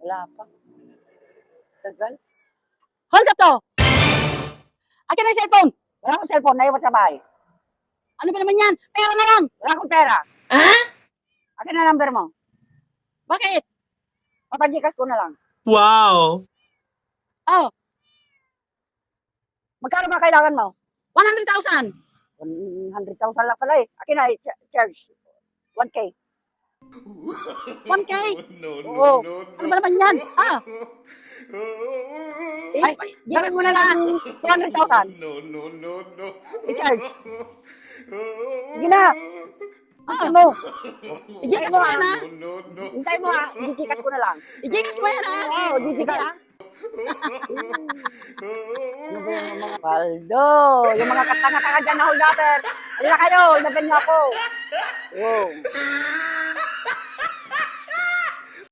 Wala pa. Tagal. Hold up to! Akin na yung cellphone! Wala akong cellphone, naiwan sa bahay. Ano ba naman yan? Pera na lang! Wala akong pera. Ah? Akin na number mo. Bakit? Papagikas ko na lang. Wow! Oh, Magkano ba kailangan mo? 100,000. 100,000 lang pala eh. Akin na, charge. 1K. 1K. Oo. Ano ba naman yan? Ah, Ay, gawin mo na lang 200,000. I-charge. Sige na. Kasi mo. i-gcash mo yan, ha? Hintay mo ha. Gigikas ko na lang. I-gcash mo yan, ha? Oo, gigikas. Ano ba yung mga paldo? Yung mga katanga-tanga dyan na hold-upper. Halika kayo, laban niyo ako. Wow.